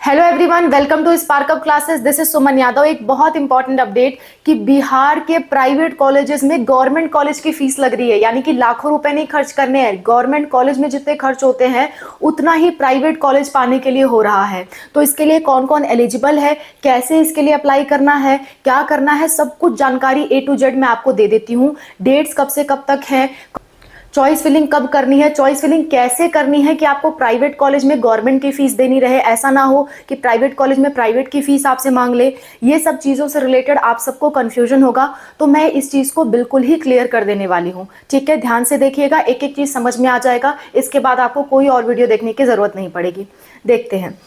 Hello everyone, welcome to spark up classes. This is Suman Yadav. एक बहुत important update कि बिहार के प्राइवेट कॉलेजेस में गवर्नमेंट कॉलेज की फीस लग रही है, यानी कि लाखों रुपए नहीं खर्च करने हैं। गवर्नमेंट कॉलेज में जितने खर्च होते हैं उतना ही प्राइवेट कॉलेज पाने के लिए हो रहा है। तो इसके लिए कौन कौन एलिजिबल है, कैसे इसके लिए अप्लाई करना है, क्या करना है, सब कुछ जानकारी A to Z मैं आपको दे देती हूँ। डेट्स कब से कब तक है, चॉइस फिलिंग कब करनी है, चॉइस फिलिंग कैसे करनी है कि आपको प्राइवेट कॉलेज में गवर्नमेंट की फीस देनी रहे, ऐसा ना हो कि प्राइवेट कॉलेज में प्राइवेट की फीस आपसे मांग ले। ये सब चीज़ों से रिलेटेड आप सबको कंफ्यूजन होगा, तो मैं इस चीज़ को बिल्कुल ही क्लियर कर देने वाली हूँ। ठीक है, ध्यान से देखिएगा, एक एक चीज़ समझ में आ जाएगा। इसके बाद आपको कोई और वीडियो देखने की ज़रूरत नहीं पड़ेगी। देखते हैं,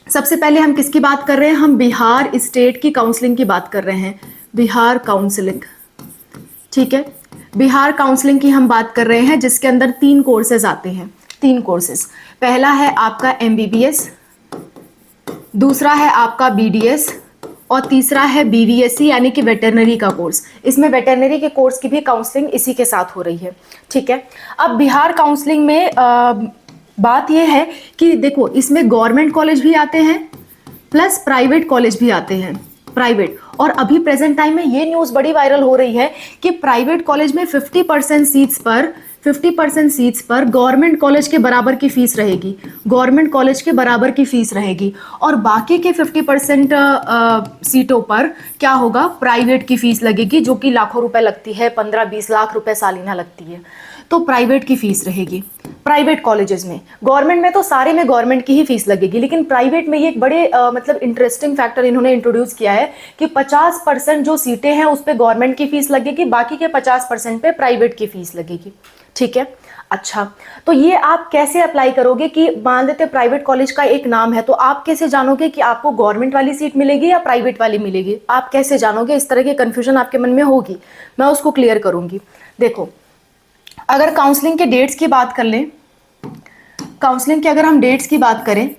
सबसे पहले हम किसकी बात कर रहे हैं? हम बिहार स्टेट की काउंसलिंग की बात कर रहे हैं, बिहार काउंसलिंग। ठीक है, बिहार काउंसलिंग की हम बात कर रहे हैं, जिसके अंदर 3 कोर्सेज आते हैं। 3 कोर्सेज, पहला है आपका MBBS, दूसरा है आपका BDS और तीसरा है BVSC यानी कि वेटरनरी का कोर्स। इसमें वेटरनरी के कोर्स की भी काउंसलिंग इसी के साथ हो रही है। ठीक है, अब बिहार काउंसलिंग में बात यह है कि देखो, इसमें गवर्नमेंट कॉलेज भी आते हैं प्लस प्राइवेट कॉलेज भी आते हैं। प्राइवेट, और अभी प्रेजेंट टाइम में ये न्यूज़ बड़ी वायरल हो रही है कि प्राइवेट कॉलेज में 50% सीट्स पर गवर्नमेंट कॉलेज के बराबर की फीस रहेगी, गवर्नमेंट कॉलेज के बराबर की फीस रहेगी, और बाकी के 50% सीटों पर क्या होगा, प्राइवेट की फीस लगेगी, जो कि लाखों रुपए लगती है, 15-20 लाख रुपए सालाना लगती है। तो प्राइवेट की फीस रहेगी प्राइवेट कॉलेजेस में। गवर्नमेंट में तो सारे में गवर्नमेंट की ही फीस लगेगी, लेकिन प्राइवेट में ये एक बड़े मतलब इंटरेस्टिंग फैक्टर इन्होंने इंट्रोड्यूस किया है कि 50% जो सीटें हैं उस पर गवर्नमेंट की फीस लगेगी, बाकी के 50% पे प्राइवेट की फीस लगेगी। ठीक है, अच्छा, तो ये आप कैसे अप्लाई करोगे कि मान लेते प्राइवेट कॉलेज का एक नाम है, तो आप कैसे जानोगे कि आपको गवर्नमेंट वाली सीट मिलेगी या प्राइवेट वाली मिलेगी? आप कैसे जानोगे? इस तरह की कंफ्यूजन आपके मन में होगी, मैं उसको क्लियर करूंगी। देखो, अगर काउंसलिंग के डेट्स की बात कर लें, काउंसलिंग के अगर हम डेट्स की बात करें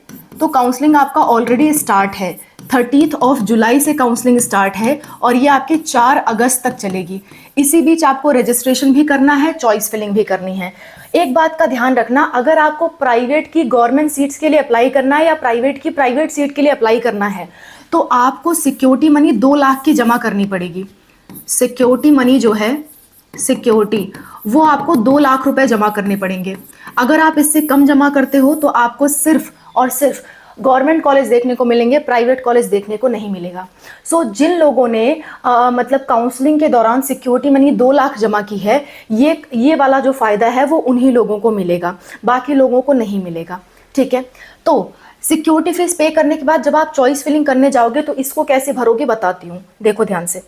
तो काउंसलिंग आपका ऑलरेडी स्टार्ट है। 30 जुलाई से काउंसलिंग स्टार्ट है और ये आपके 4 अगस्त तक चलेगी। इसी बीच आपको रजिस्ट्रेशन भी करना है, चॉइस फिलिंग भी करनी है। एक बात का ध्यान रखना, अगर आपको प्राइवेट की गवर्नमेंट सीट्स के लिए अप्लाई करना है या प्राइवेट की प्राइवेट सीट के लिए अप्लाई करना है, तो आपको सिक्योरिटी मनी 2 लाख की जमा करनी पड़ेगी। सिक्योरिटी मनी जो है, सिक्योरिटी, वो आपको 2 लाख रुपए जमा करने पड़ेंगे। अगर आप इससे कम जमा करते हो तो आपको सिर्फ और सिर्फ गवर्नमेंट कॉलेज देखने को मिलेंगे, प्राइवेट कॉलेज देखने को नहीं मिलेगा। सो जिन लोगों ने मतलब काउंसलिंग के दौरान सिक्योरिटी मनी 2 लाख जमा की है, ये वाला जो फायदा है वो उन्हीं लोगों को मिलेगा, बाकी लोगों को नहीं मिलेगा। ठीक है, तो सिक्योरिटी फीस पे करने के बाद जब आप चॉइस फिलिंग करने जाओगे तो इसको कैसे भरोगे बताती हूँ। देखो ध्यान से,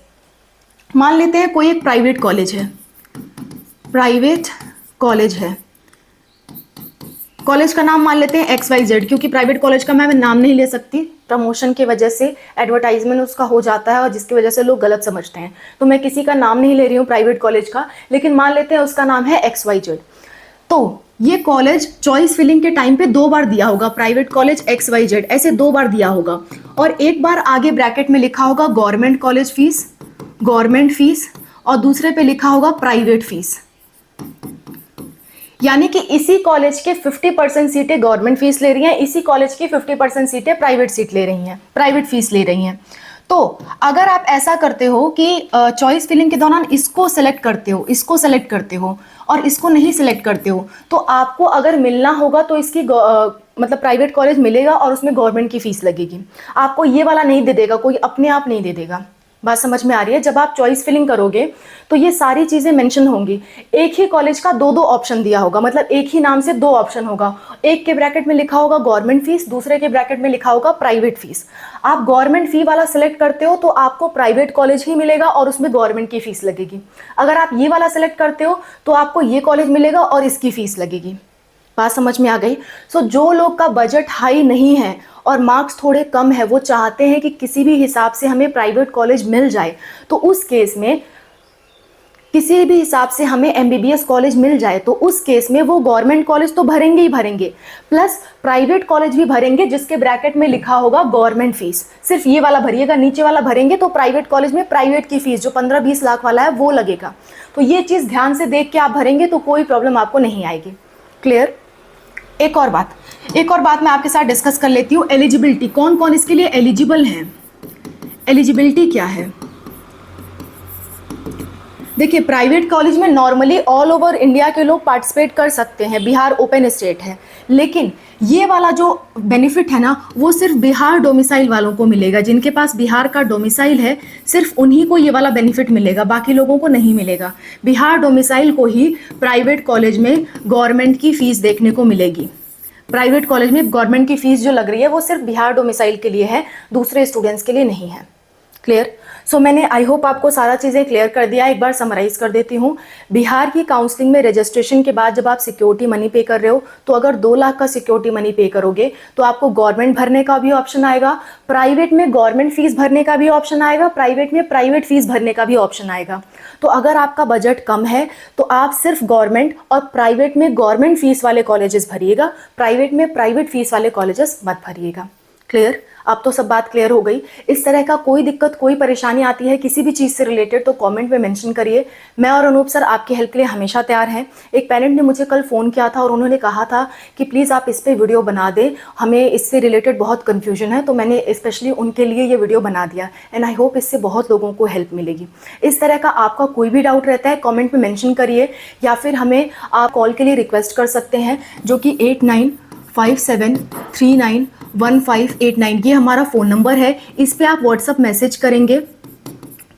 मान लेते हैं कोई एक प्राइवेट कॉलेज है, प्राइवेट कॉलेज है, कॉलेज का नाम मान लेते हैं XYZ, क्योंकि प्राइवेट कॉलेज का मैं नाम नहीं ले सकती, प्रमोशन की वजह से एडवर्टाइजमेंट उसका हो जाता है और जिसकी वजह से लोग गलत समझते हैं, तो मैं किसी का नाम नहीं ले रही हूँ प्राइवेट कॉलेज का, लेकिन मान लेते हैं उसका नाम है XYZ। तो ये कॉलेज चॉइस फिलिंग के टाइम पे 2 बार दिया होगा, प्राइवेट कॉलेज XYZ ऐसे 2 बार दिया होगा, और एक बार आगे ब्रैकेट में लिखा होगा government college fees, government fees, और दूसरे पे लिखा होगा प्राइवेट फीस। यानी कि इसी कॉलेज के 50% सीटें गवर्नमेंट फीस ले रही हैं, इसी कॉलेज की 50% सीटें प्राइवेट सीट ले रही हैं, प्राइवेट फीस ले रही हैं। तो अगर आप ऐसा करते हो कि चॉइस फिलिंग के दौरान इसको सेलेक्ट करते हो, इसको सेलेक्ट करते हो और इसको नहीं सेलेक्ट करते हो, तो आपको अगर मिलना होगा तो इसकी मतलब प्राइवेट कॉलेज मिलेगा और उसमें गवर्नमेंट की फीस लगेगी। आपको ये वाला नहीं दे देगा, कोई अपने आप नहीं दे देगा। बात समझ में आ रही है? जब आप चॉइस फिलिंग करोगे तो ये सारी चीजें मेंशन होंगी। एक ही कॉलेज का 2-2 ऑप्शन दिया होगा, मतलब एक ही नाम से 2 ऑप्शन होगा, एक के ब्रैकेट में लिखा होगा गवर्नमेंट फीस, दूसरे के ब्रैकेट में लिखा होगा प्राइवेट फीस। आप गवर्नमेंट फी वाला सिलेक्ट करते हो तो आपको प्राइवेट कॉलेज ही मिलेगा और उसमें गवर्नमेंट की फीस लगेगी। अगर आप ये वाला सिलेक्ट करते हो तो आपको ये कॉलेज मिलेगा और इसकी फीस लगेगी। बात समझ में आ गई? सो जो लोग का बजट हाई नहीं है और मार्क्स थोड़े कम है, वो चाहते हैं कि किसी भी हिसाब से हमें प्राइवेट कॉलेज मिल जाए, तो उस केस में किसी भी हिसाब से हमें MBBS कॉलेज मिल जाए, तो उस केस में वो गवर्नमेंट कॉलेज तो भरेंगे ही भरेंगे, प्लस प्राइवेट कॉलेज भी भरेंगे जिसके ब्रैकेट में लिखा होगा गवर्नमेंट फीस। सिर्फ ये वाला भरिएगा, नीचे वाला भरेंगे तो प्राइवेट कॉलेज में प्राइवेट की फीस जो 15-20 लाख वाला है वो लगेगा। तो ये चीज़ ध्यान से देख के आप भरेंगे तो कोई प्रॉब्लम आपको नहीं आएगी। क्लियर? एक और बात, एक और बात मैं आपके साथ डिस्कस कर लेती हूँ, एलिजिबिलिटी, कौन कौन इसके लिए एलिजिबल है। एलिजिबिलिटी क्या है? देखिए, प्राइवेट कॉलेज में नॉर्मली ऑल ओवर इंडिया के लोग पार्टिसिपेट कर सकते हैं, बिहार ओपन स्टेट है, लेकिन ये वाला जो बेनिफिट है ना, वो सिर्फ बिहार डोमिसाइल वालों को मिलेगा। जिनके पास बिहार का डोमिसाइल है, सिर्फ उन्हीं को ये वाला बेनिफिट मिलेगा, बाकी लोगों को नहीं मिलेगा। बिहार डोमिसाइल को ही प्राइवेट कॉलेज में गवर्नमेंट की फीस देखने को मिलेगी। प्राइवेट कॉलेज में गवर्नमेंट की फीस जो लग रही है वो सिर्फ बिहार डोमिसाइल के लिए है, दूसरे स्टूडेंट्स के लिए नहीं है। क्लियर? सो मैंने आई होप आपको सारा चीज़ें क्लियर कर दिया। एक बार समराइज कर देती हूँ। बिहार की काउंसलिंग में रजिस्ट्रेशन के बाद जब आप सिक्योरिटी मनी पे कर रहे हो, तो अगर 2 लाख का सिक्योरिटी मनी पे करोगे तो आपको गवर्नमेंट भरने का भी ऑप्शन आएगा, प्राइवेट में गवर्नमेंट फीस भरने का भी ऑप्शन आएगा, प्राइवेट में प्राइवेट फीस भरने का भी ऑप्शन आएगा। तो अगर आपका बजट कम है तो आप सिर्फ गवर्नमेंट और प्राइवेट में गवर्नमेंट फीस वाले कॉलेजेस भरिएगा, प्राइवेट में प्राइवेट फीस वाले कॉलेजेस मत भरिएगा। क्लियर? अब तो सब बात क्लियर हो गई। इस तरह का कोई दिक्कत, कोई परेशानी आती है किसी भी चीज़ से रिलेटेड तो कमेंट में मेंशन करिए। मैं और अनूप सर आपकी हेल्प के लिए हमेशा तैयार हैं। एक पेरेंट ने मुझे कल फ़ोन किया था और उन्होंने कहा था कि प्लीज़ आप इस पर वीडियो बना दें, हमें इससे रिलेटेड बहुत कन्फ्यूजन है, तो मैंने स्पेशली उनके लिए ये वीडियो बना दिया एंड आई होप इससे बहुत लोगों को हेल्प मिलेगी। इस तरह का आपका कोई भी डाउट रहता है कॉमेंट में मैंशन करिए, या फिर हमें आप कॉल के लिए रिक्वेस्ट कर सकते हैं, जो कि 8957391589, ये हमारा फ़ोन नंबर है। इस पे आप व्हाट्सअप मैसेज करेंगे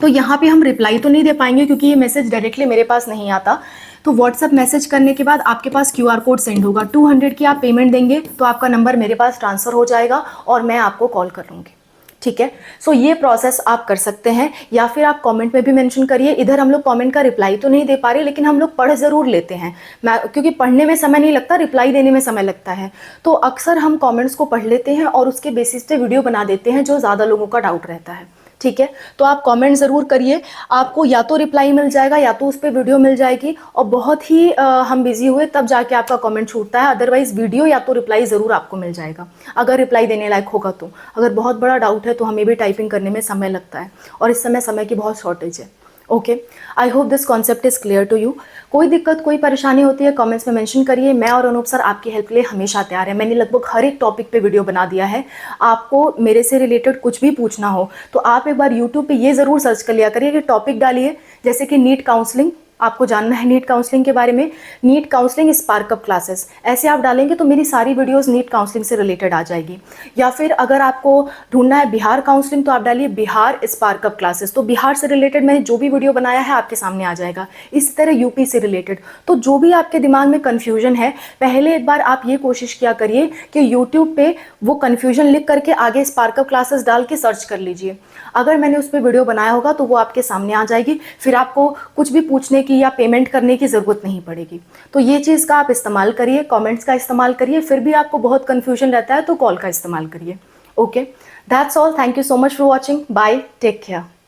तो यहाँ पे हम रिप्लाई तो नहीं दे पाएंगे क्योंकि ये मैसेज डायरेक्टली मेरे पास नहीं आता। तो व्हाट्सअप मैसेज करने के बाद आपके पास QR कोड सेंड होगा, 200 की आप पेमेंट देंगे तो आपका नंबर मेरे पास ट्रांसफ़र हो जाएगा और मैं आपको कॉल कर लूँगी। ठीक है? सो ये प्रोसेस आप कर सकते हैं, या फिर आप कमेंट में भी मेंशन करिए। इधर हम लोग कमेंट का रिप्लाई तो नहीं दे पा रहे, लेकिन हम लोग पढ़ ज़रूर लेते हैं। क्योंकि पढ़ने में समय नहीं लगता, रिप्लाई देने में समय लगता है, तो अक्सर हम कमेंट्स को पढ़ लेते हैं और उसके बेसिस पे वीडियो बना देते हैं जो ज़्यादा लोगों का डाउट रहता है। ठीक है? तो आप कमेंट ज़रूर करिए, आपको या तो रिप्लाई मिल जाएगा या तो उस पर वीडियो मिल जाएगी, और बहुत ही हम बिजी हुए तब जाके आपका कमेंट छूटता है, अदरवाइज़ वीडियो या तो रिप्लाई ज़रूर आपको मिल जाएगा अगर रिप्लाई देने लायक होगा तो। अगर बहुत बड़ा डाउट है तो हमें भी टाइपिंग करने में समय लगता है और इस समय की बहुत शॉर्टेज है। Okay, I hope this concept is clear to you. कोई दिक्कत, कोई परेशानी होती है कमेंट्स में मेंशन करिए। मैं और अनूप सर आपकी हेल्प के लिए हमेशा तैयार है। मैंने लगभग हर एक टॉपिक पे वीडियो बना दिया है। आपको मेरे से रिलेटेड कुछ भी पूछना हो तो आप एक बार यूट्यूब पे ये ज़रूर सर्च कर लिया करिए कि टॉपिक डालिए, जैसे कि नीट काउंसलिंग, आपको जानना है नीट काउंसलिंग के बारे में, नीट काउंसलिंग स्पार्कअप क्लासेस, ऐसे आप डालेंगे तो मेरी सारी वीडियोस नीट काउंसलिंग से रिलेटेड आ जाएगी। या फिर अगर आपको ढूंढना है बिहार काउंसलिंग तो आप डालिए बिहार स्पार्कअप क्लासेस, तो बिहार से रिलेटेड मैंने जो भी वीडियो बनाया है आपके सामने आ जाएगा। इस तरह यूपी से रिलेटेड, तो जो भी आपके दिमाग में कन्फ्यूजन है, पहले एक बार आप ये कोशिश किया करिए कि यूट्यूब पे वो कन्फ्यूजन लिख करके आगे स्पार्कअप क्लासेस डाल के सर्च कर लीजिए। अगर मैंने उस पर वीडियो बनाया होगा तो वो आपके सामने आ जाएगी, फिर आपको कुछ भी पूछने की या पेमेंट करने की ज़रूरत नहीं पड़ेगी। तो ये चीज़ का आप इस्तेमाल करिए, कमेंट्स का इस्तेमाल करिए, फिर भी आपको बहुत कन्फ्यूजन रहता है तो कॉल का इस्तेमाल करिए। Okay, that's all. Thank you so much for watching. Bye, take care.